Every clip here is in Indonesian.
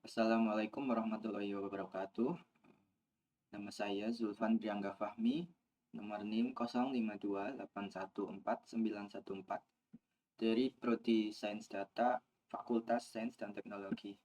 Assalamualaikum warahmatullahi wabarakatuh. Nama saya Zulfan Briangga Fahmi, nomor NIM 0528149114 dari Prodi Sains Data, Fakultas Sains dan Teknologi.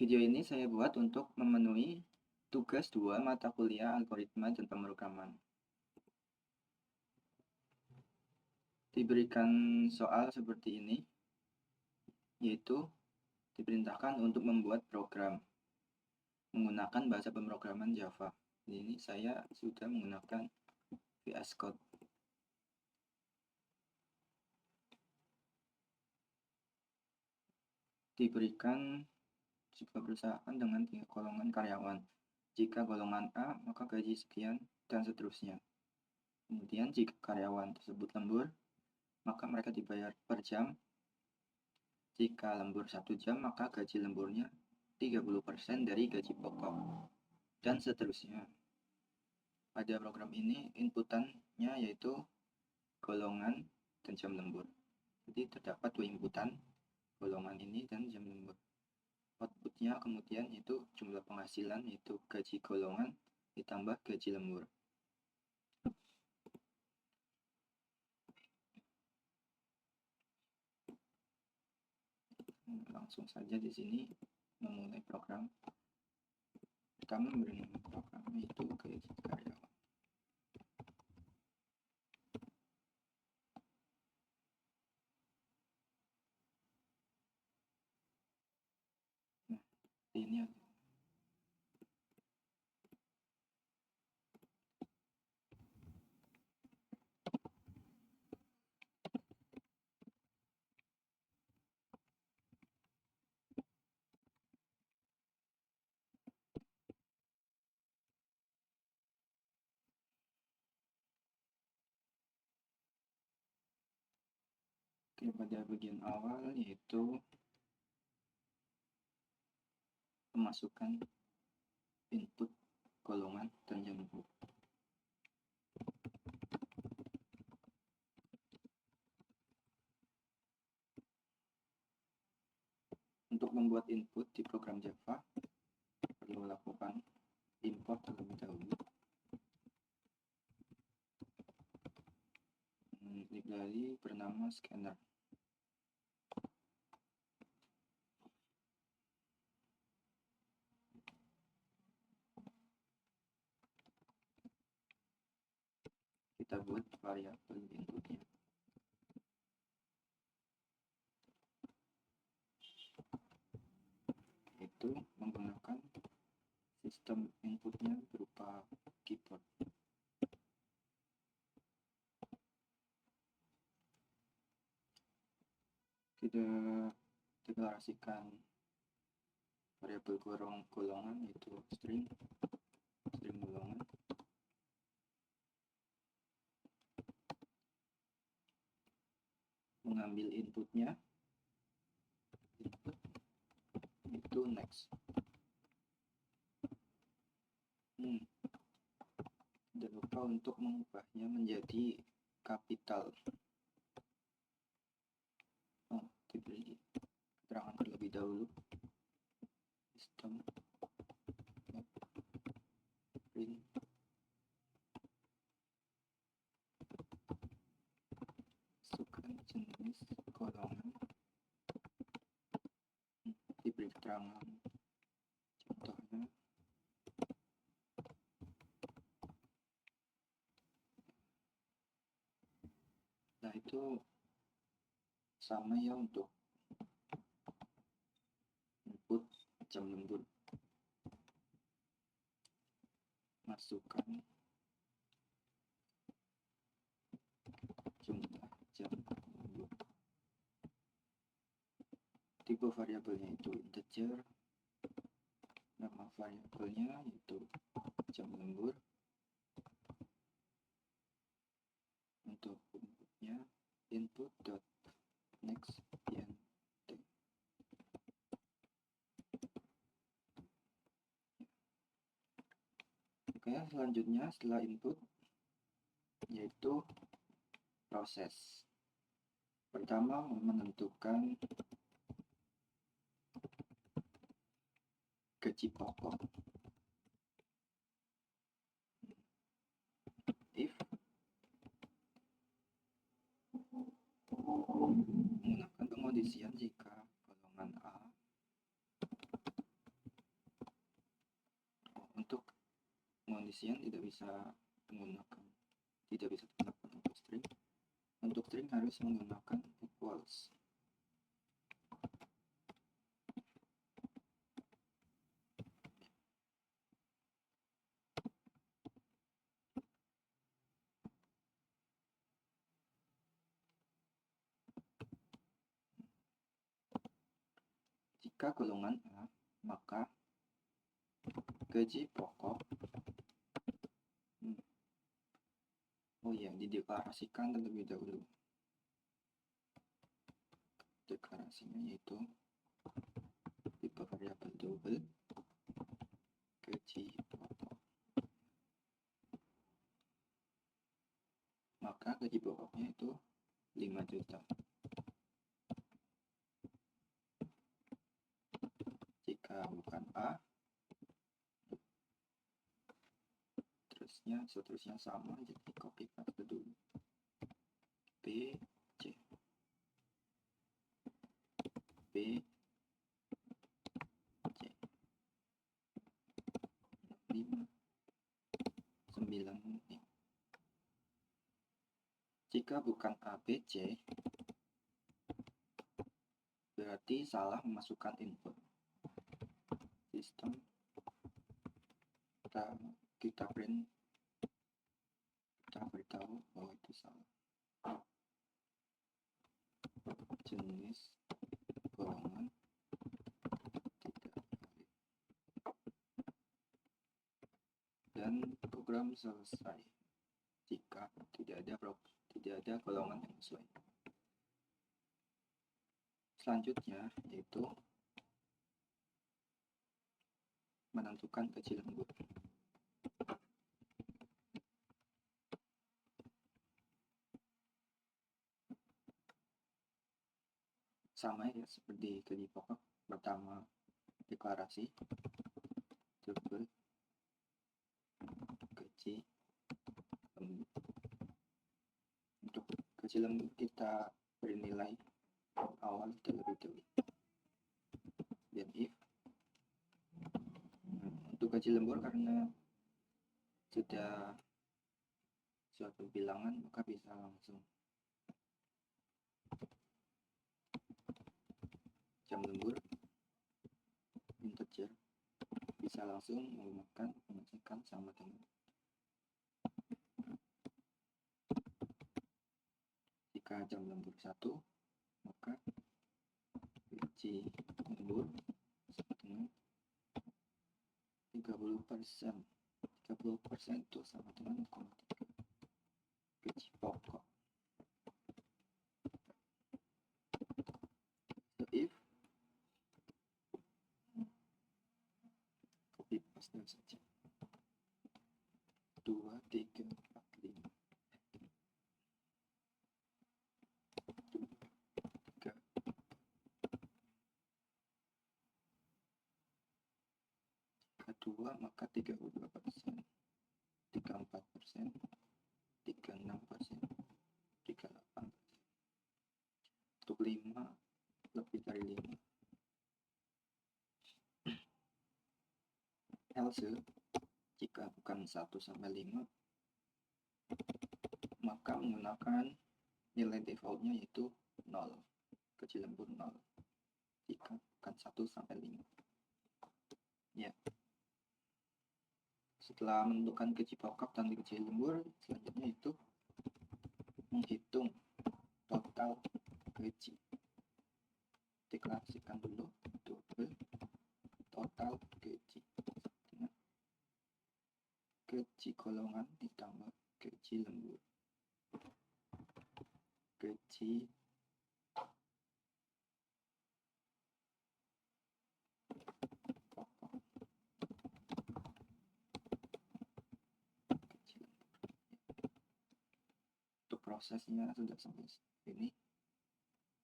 Video ini saya buat untuk memenuhi tugas 2 mata kuliah algoritma dan pemrograman. Diberikan soal seperti ini, yaitu diperintahkan untuk membuat program menggunakan bahasa pemrograman Java. Ini saya sudah menggunakan VS Code. Diberikan sebuah perusahaan dengan 3 golongan karyawan. Jika golongan A, maka gaji sekian, dan seterusnya. Kemudian jika karyawan tersebut lembur, maka mereka dibayar per jam. Jika lembur 1 jam, maka gaji lemburnya 30% dari gaji pokok, dan seterusnya. Pada program ini, inputannya yaitu golongan dan jam lembur. Jadi terdapat 2 inputan, golongan ini dan jam lembur. Outputnya kemudian itu jumlah penghasilan, yaitu gaji golongan ditambah gaji lembur. Langsung saja di sini memulai program. Pertama memberi nama program itu gaji karyawan. Nah, ini ada. Oke, pada bagian awal yaitu pemasukan input golongan dan jam lembur. Untuk membuat input di program Java, perlu lakukan import terlebih dahulu. Library bernama scanner. Kita buat variabel inputnya. Itu menggunakan sistem inputnya berupa keyboard. Kita deklarasikan variabel golongan yaitu string golongan. Mengambil inputnya, input itu next. Tidak lupa untuk mengubahnya menjadi kapital. Diberi keterangan terlebih dahulu. Sistem print masukkan jenis golongan. Diberi keterangan contohnya. Nah, itu sama ya untuk input jam lembur. Masukkan jumlah jam lembur. Tipe variabelnya itu integer. Nama variabelnya itu jam lembur. Untuk inputnya input.next int. Oke, selanjutnya setelah input yaitu proses. Pertama menentukan gaji pokok. If menggunakan pengondisian jika golongan A untuk pengondisian tidak bisa menggunakan untuk string. Untuk string harus menggunakan equals. Jika golongan A, maka gaji pokok dideklarasikan terlebih dahulu. Deklarasinya yaitu tipe variabel double gaji pokok. Maka gaji pokoknya itu 5 juta. Jika bukan A, seterusnya sama, jadi copy paste dulu. B, C, B, C, 5, 9. Jika bukan A, B, C, berarti salah memasukkan input. Sistem kita print, kita beritahu bahwa itu salah. Jenis golongan tidak valid. Dan program selesai jika tidak ada golongan yang sesuai. Selanjutnya yaitu menentukan gaji lembur. Sama ya seperti gaji pokok. Pertama deklarasi double gaji lembur. Untuk gaji lembur kita beri nilai awal terlebih dahulu. Dan if untuk gaji lembur karena sudah suatu bilangan maka bisa langsung jam lembur integer, bisa langsung menggunakan pengecekan sama dengan jika jam lembur 1 maka gaji lembur sama dengan 30%. 30% itu sama dengan 0,3 gaji pokok. So if copy paste saja 2, 3, 4, 5 2 maka 32%, 34%, 36%, 38%. Untuk 5 lebih dari 5. Else jika bukan 1 sampai 5 maka menggunakan nilai defaultnya yaitu 0, gaji lembur 0 jika bukan 1 sampai 5. Ya. Setelah menentukan gaji pokok dan gaji lembur, selanjutnya itu menghitung total gaji. Deklarasikan dulu double total gaji dengan gaji golongan ditambah gaji lembur. Gaji prosesnya sudah sampai sini.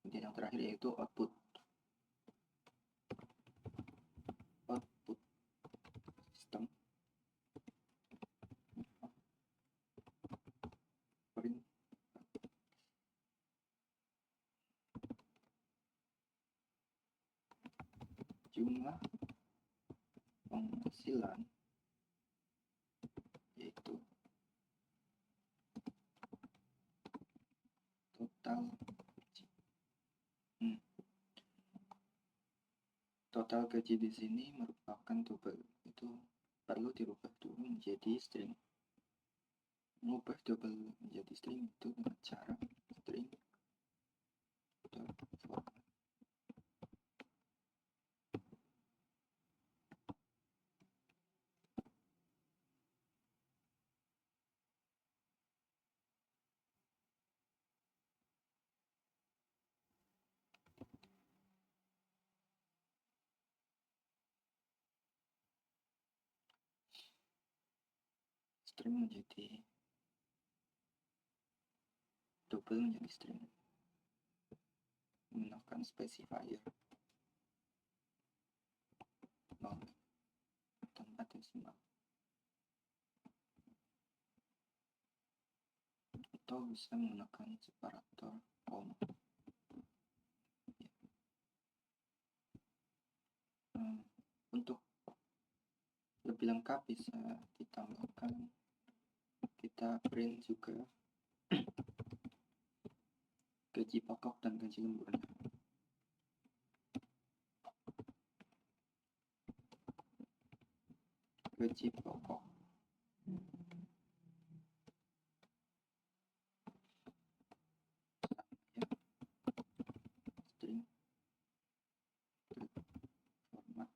Kemudian yang terakhir yaitu output jumlah penghasilan, yaitu total total gaji di sini merupakan double, itu perlu dirubah dulu menjadi string. Mengubah double menjadi string itu dengan cara string format. String menjadi double menjadi string menggunakan specifier nol tanpa desimal, atau bisa menggunakan separator koma. Untuk lebih lengkap bisa ditambahkan, kita print juga gaji pokok dan gaji lemburnya. Gaji pokok string format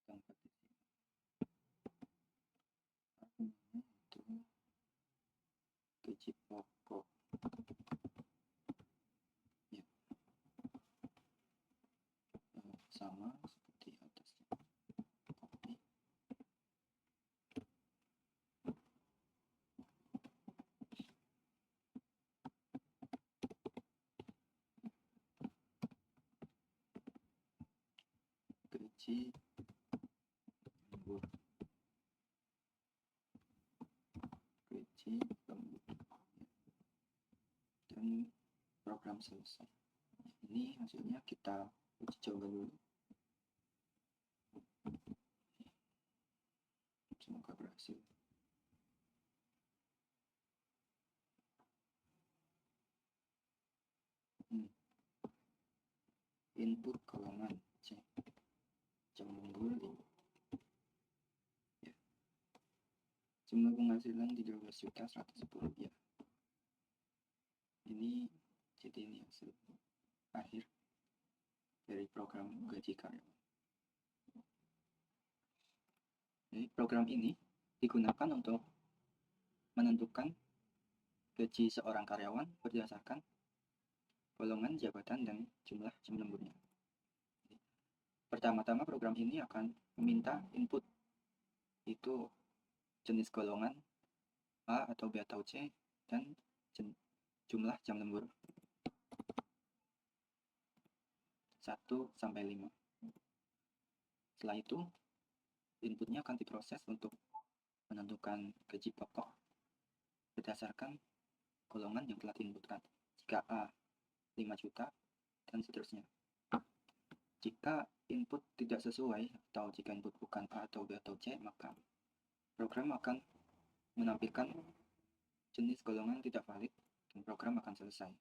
tanpa desimal. Itu gaji pokok ya, sama seperti atasnya. Copy. Gaji lembur, gaji lembur, dan program selesai. Ini hasilnya kita uji coba dulu. Semoga berhasil. Input golongan C, jam lembur 5. Ya. Jumlah penghasilan 13.110 rupiah. Ini jadi ini hasil akhir dari program gaji karyawan. Jadi program ini digunakan untuk menentukan gaji seorang karyawan berdasarkan golongan jabatan dan jumlah jam lemburnya. Pertama-tama program ini akan meminta input, itu jenis golongan A atau B atau C dan jumlah jam lembur 1 sampai 5. Setelah itu inputnya akan diproses untuk menentukan gaji pokok berdasarkan golongan yang telah diinputkan. Jika A 5 juta dan seterusnya. Jika input tidak sesuai atau jika input bukan A atau B atau C, maka program akan menampilkan jenis golongan tidak valid dan program akan selesai.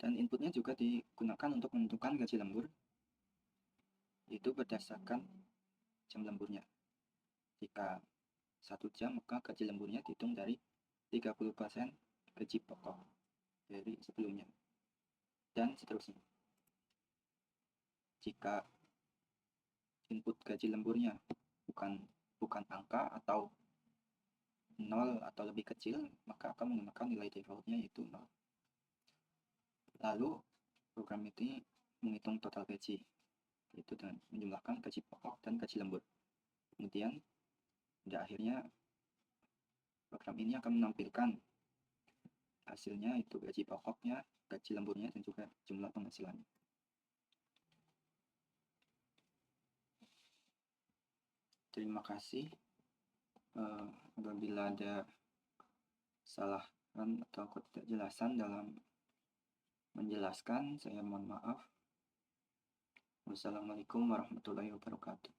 Dan inputnya juga digunakan untuk menentukan gaji lembur, yaitu berdasarkan jam lemburnya. Jika 1 jam, maka gaji lemburnya dihitung dari 30% gaji pokok dari sebelumnya, dan seterusnya. Jika input gaji lemburnya bukan angka atau 0 atau lebih kecil, maka akan menggunakan nilai defaultnya yaitu 0. Lalu program ini menghitung total gaji, yaitu dengan menjumlahkan gaji pokok dan gaji lembur. Kemudian pada akhirnya program ini akan menampilkan hasilnya, itu gaji pokoknya, gaji lemburnya, dan juga jumlah penghasilannya. Terima kasih. Apabila ada kesalahan atau ketidakjelasan dalam menjelaskan, saya mohon maaf. Wassalamualaikum warahmatullahi wabarakatuh.